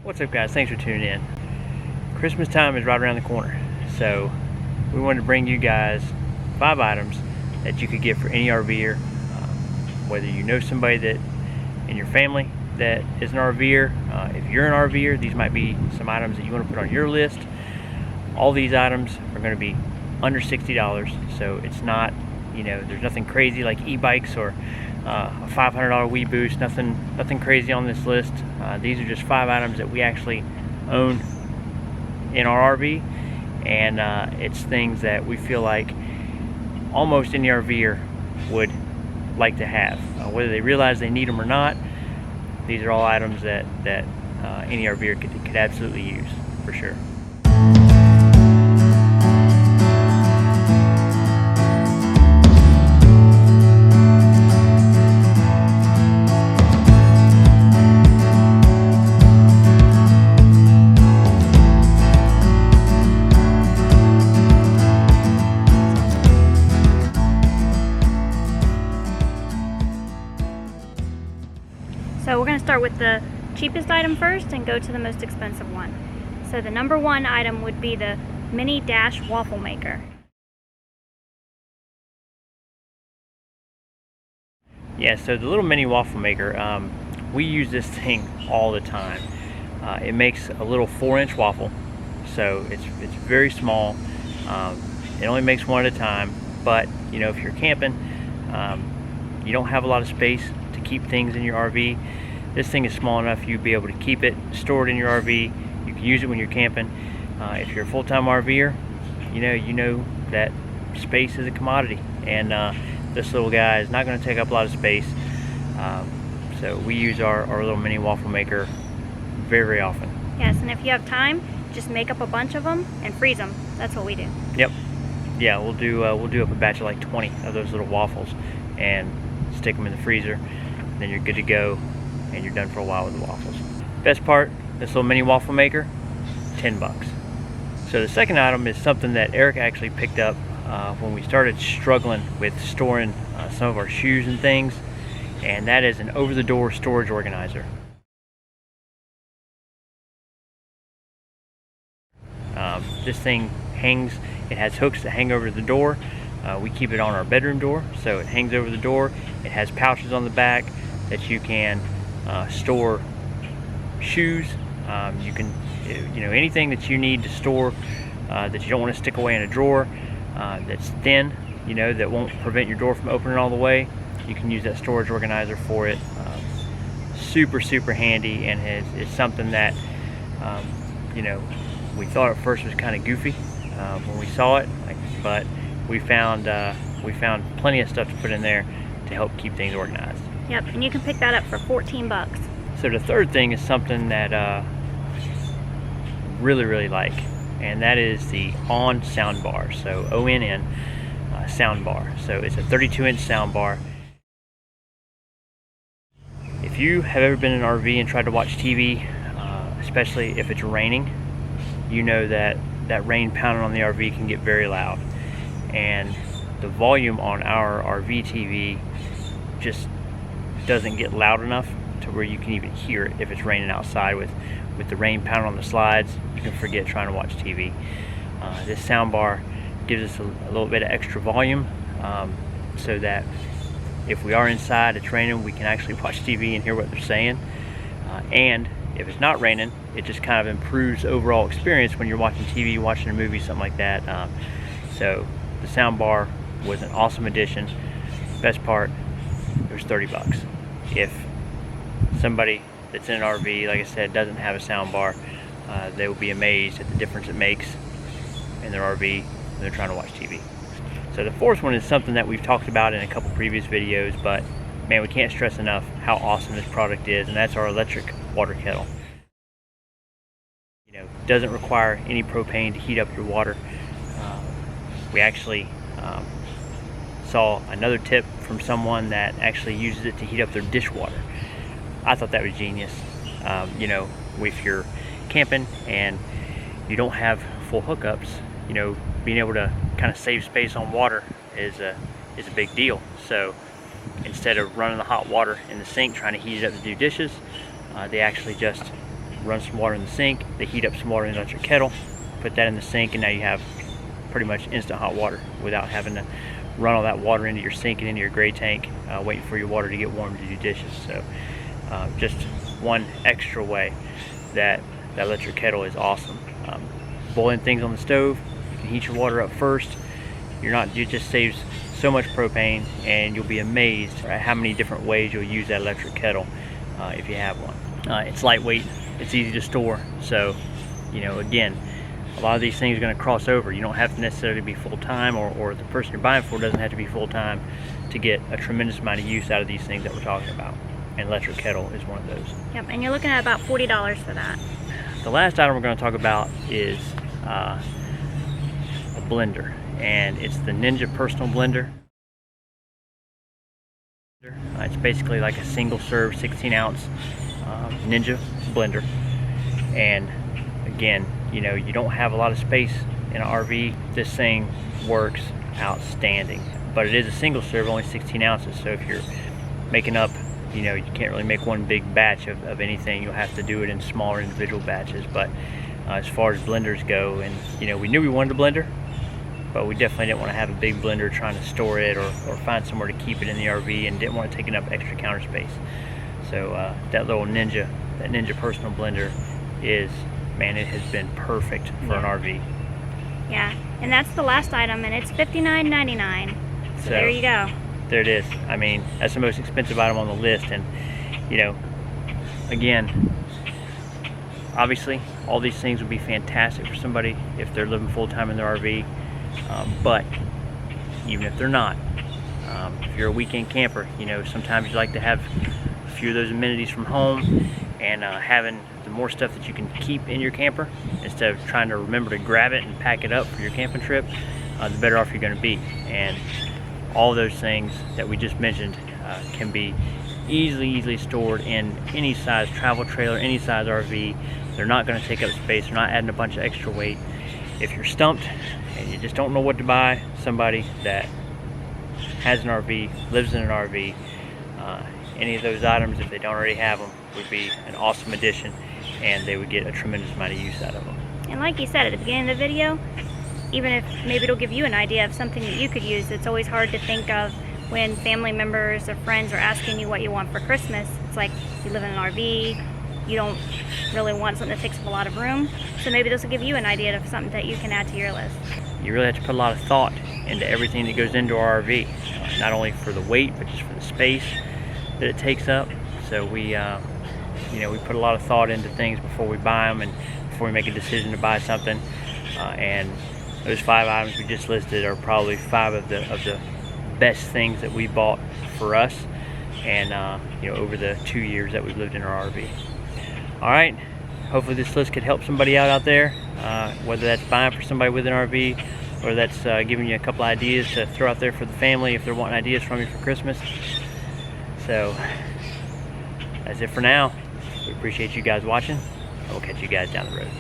What's up, guys? Thanks for tuning in. Christmas time is right around the corner, so we wanted to bring you guys 5 items that you could get for any RV'er. Whether you know somebody that in your family that is an RV'er, if you're an RV'er, these might be some items that you want to put on your list. All these items are going to be under $60, so it's not, there's nothing crazy like e-bikes or a $500 Wii Boost, nothing crazy on this list. These are just 5 items that we actually own in our RV, and it's things that we feel like almost any RV'er would like to have. Whether they realize they need them or not, these are all items that any RV'er could absolutely use, for sure. So we're going to start with the cheapest item first and go to the most expensive one. So the number 1 item would be the mini dash waffle maker. Yeah, so the little mini waffle maker, we use this thing all the time. It makes a little 4-inch waffle, so it's very small. It only makes one at a time, but if you're camping, you don't have a lot of space to keep things in your RV. This thing is small enough you'll be able to keep it stored in your RV. You can use it when you're camping. If you're a full-time RV'er, you know that space is a commodity, and this little guy is not going to take up a lot of space. So we use our little mini waffle maker very often. Yes, and if you have time, just make up a bunch of them and freeze them. That's what we do. Yep. Yeah, we'll do up a batch of like 20 of those little waffles and stick them in the freezer. Then you're good to go, and you're done for a while with the waffles. Best part, this little mini waffle maker, $10. So the second item is something that Eric actually picked up when we started struggling with storing some of our shoes and things, and that is an over-the-door storage organizer. This thing hangs, it has hooks that hang over the door. We keep it on our bedroom door, so it hangs over the door. It has pouches on the back that you can store shoes. You can, anything that you need to store that you don't want to stick away in a drawer, that's thin, that won't prevent your door from opening all the way. You can use that storage organizer for it. Super handy, and it's something that, we thought at first was kind of goofy when we saw it, but we found plenty of stuff to put in there to help keep things organized. Yep, and you can pick that up for $14. So the third thing is something that really like, and that is the ON sound bar. So ONN sound bar. So it's a 32-inch sound bar. If you have ever been in an RV and tried to watch TV, especially if it's raining, you know that rain pounding on the RV can get very loud, and the volume on our RV TV just doesn't get loud enough to where you can even hear it if it's raining outside. With the rain pounding on the slides, you can forget trying to watch TV. This sound bar gives us a little bit of extra volume, so that if we are inside, it's raining, we can actually watch TV and hear what they're saying. And if it's not raining, it just kind of improves overall experience when you're watching TV, watching a movie, something like that. So the sound bar was an awesome addition. Best part, it was $30. If somebody that's in an RV, like I said, doesn't have a sound bar, they will be amazed at the difference it makes in their RV when they're trying to watch TV. So the fourth one is something that we've talked about in a couple previous videos, but man, we can't stress enough how awesome this product is, and that's our electric water kettle. Doesn't require any propane to heat up your water. We actually saw another tip from someone that actually uses it to heat up their dishwater. I thought that was genius. If you're camping and you don't have full hookups, being able to kind of save space on water is a big deal. So instead of running the hot water in the sink trying to heat it up to do dishes, they actually just run some water in the sink, they heat up some water in the electric kettle, put that in the sink, and now you have pretty much instant hot water without having to run all that water into your sink and into your gray tank, waiting for your water to get warm to do dishes. So just one extra way that electric kettle is awesome. Boiling things on the stove, you can heat your water up first. It just saves so much propane, and you'll be amazed at how many different ways you'll use that electric kettle if you have one. It's lightweight, it's easy to store, so again, a lot of these things are going to cross over. You don't have to necessarily be full-time, or the person you're buying for doesn't have to be full-time to get a tremendous amount of use out of these things that we're talking about. And electric kettle is one of those. Yep, and you're looking at about $40 for that. The last item we're going to talk about is a blender, and it's the Ninja Personal Blender. It's basically like a single-serve 16-ounce Ninja blender, and again, you don't have a lot of space in an RV. This thing works outstanding, but it is a single serve, only 16 ounces. So if you're making up, you can't really make one big batch of anything. You'll have to do it in smaller individual batches. But as far as blenders go, and we knew we wanted a blender, but we definitely didn't want to have a big blender trying to store it or find somewhere to keep it in the RV, and didn't want to take up extra counter space. So that little Ninja Personal Blender is, man, it has been perfect for an RV. Yeah, and that's the last item, and it's $59.99. So there you go. There it is. I mean, that's the most expensive item on the list, and again, obviously, all these things would be fantastic for somebody if they're living full-time in their RV, but even if they're not, if you're a weekend camper, sometimes you like to have a few of those amenities from home, and having the more stuff that you can keep in your camper instead of trying to remember to grab it and pack it up for your camping trip, the better off you're going to be. And all those things that we just mentioned can be easily stored in any size travel trailer, any size RV. They're not going to take up space. They're not adding a bunch of extra weight. If you're stumped and you just don't know what to buy, somebody that has an RV, lives in an RV, any of those items, if they don't already have them, would be an awesome addition, and they would get a tremendous amount of use out of them. And like you said at the beginning of the video, even if maybe it'll give you an idea of something that you could use. It's always hard to think of when family members or friends are asking you what you want for Christmas. It's like you live in an RV, you don't really want something that takes up a lot of room, so maybe this will give you an idea of something that you can add to your list. You really have to put a lot of thought into everything that goes into our RV, not only for the weight, but just for the space that it takes up. So we put a lot of thought into things before we buy them and before we make a decision to buy something. And those 5 items we just listed are probably 5 of the best things that we bought for us, and over the 2 years that we've lived in our RV. All right, hopefully this list could help somebody out there, whether that's buying for somebody with an RV, or that's giving you a couple ideas to throw out there for the family if they're wanting ideas from you for Christmas. So that's it for now. We appreciate you guys watching. We'll catch you guys down the road.